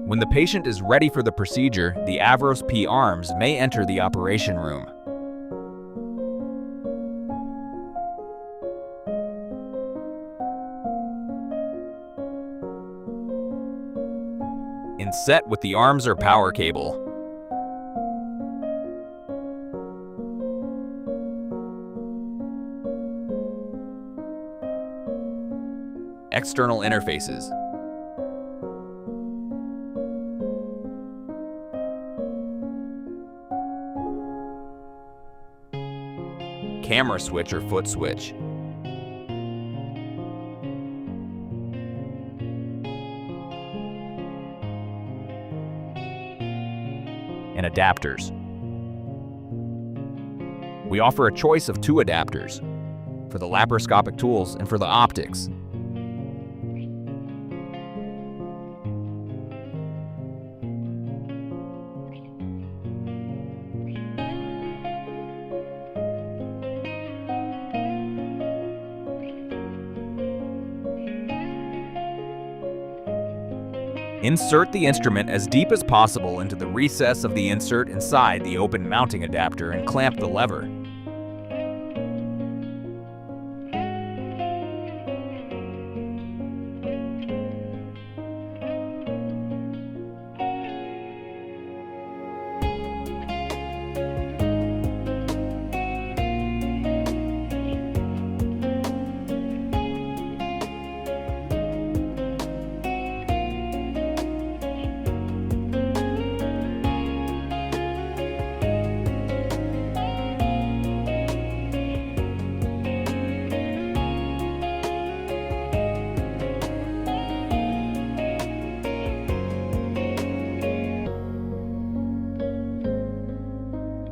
When the patient is ready for the procedure, the AVROS P arms may enter the operation room. Inset with the arms or power cable. External interfaces. Camera switch or foot switch. And adapters. We offer a choice of 2 adapters, for the laparoscopic tools and for the optics. Insert the instrument as deep as possible into the recess of the insert inside the open mounting adapter and clamp the lever.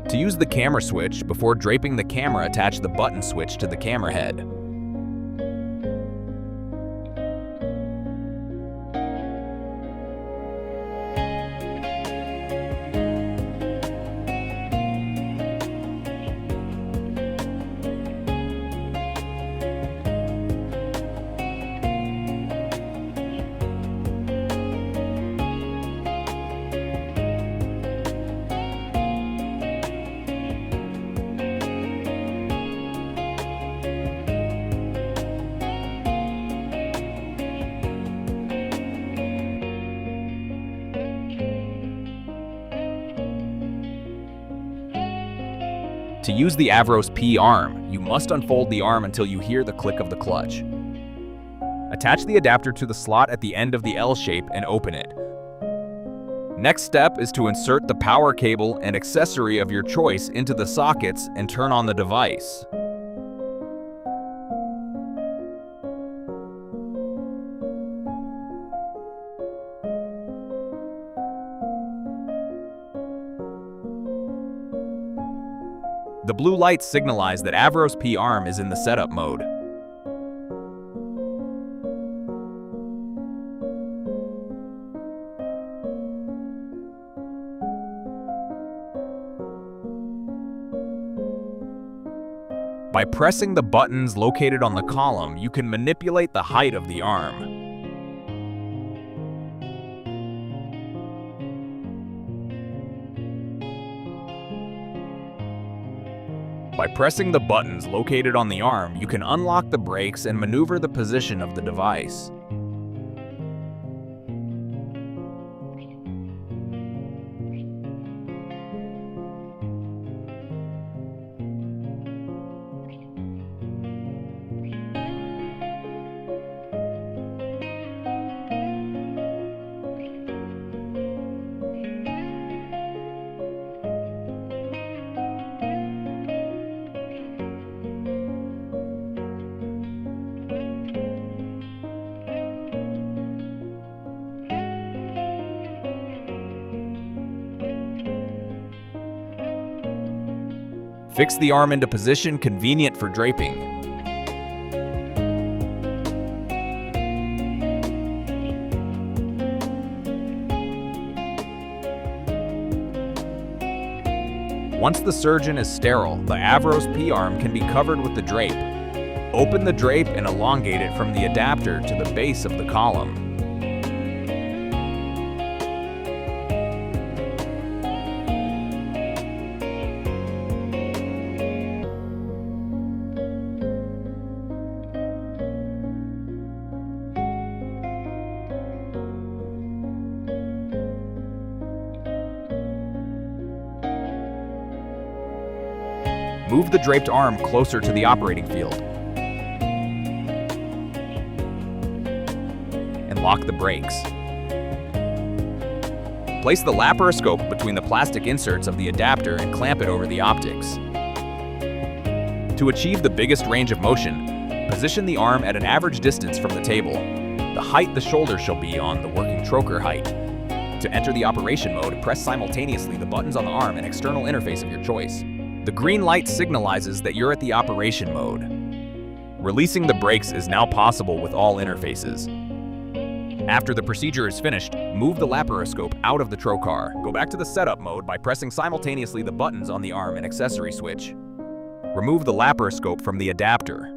To use the camera switch, before draping the camera, attach the button switch to the camera head. To use the AVROS P arm, you must unfold the arm until you hear the click of the clutch. Attach the adapter to the slot at the end of the L shape and open it. Next step is to insert the power cable and accessory of your choice into the sockets and turn on the device. The blue lights signalize that AVROS P arm is in the setup mode. By pressing the buttons located on the column, you can manipulate the height of the arm. By pressing the buttons located on the arm, you can unlock the brakes and maneuver the position of the device. Fix the arm into position convenient for draping. Once the surgeon is sterile, the AVROS P arm can be covered with the drape. Open the drape and elongate it from the adapter to the base of the column. Move the draped arm closer to the operating field. And lock the brakes. Place the laparoscope between the plastic inserts of the adapter and clamp it over the optics. To achieve the biggest range of motion, position the arm at an average distance from the table. The height the shoulder shall be on the working trocar height. To enter the operation mode, press simultaneously the buttons on the arm and external interface of your choice. The green light signalizes that you're at the operation mode. Releasing the brakes is now possible with all interfaces. After the procedure is finished, move the laparoscope out of the trocar. Go back to the setup mode by pressing simultaneously the buttons on the arm and accessory switch. Remove the laparoscope from the adapter.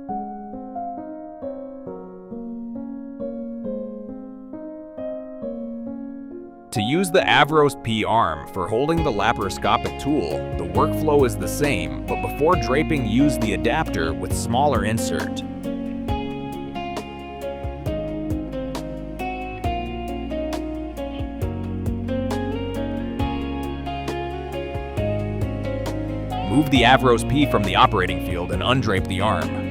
To use the AVROS P arm for holding the laparoscopic tool, the workflow is the same, but before draping, use the adapter with smaller insert. Move the AVROS P from the operating field and undrape the arm.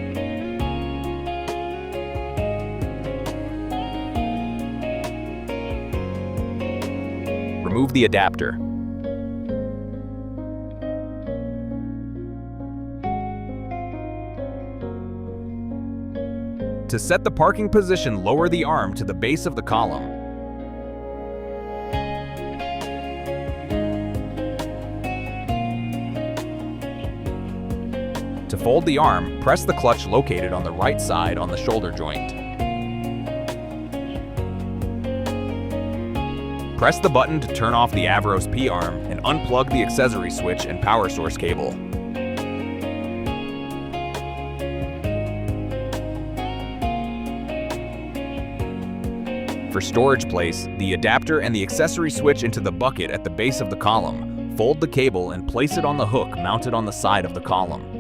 Remove the adapter. To set the parking position, lower the arm to the base of the column. To fold the arm, press the clutch located on the right side on the shoulder joint. Press the button to turn off the AVROS P arm and unplug the accessory switch and power source cable. For storage place, the adapter and the accessory switch into the bucket at the base of the column. Fold the cable and place it on the hook mounted on the side of the column.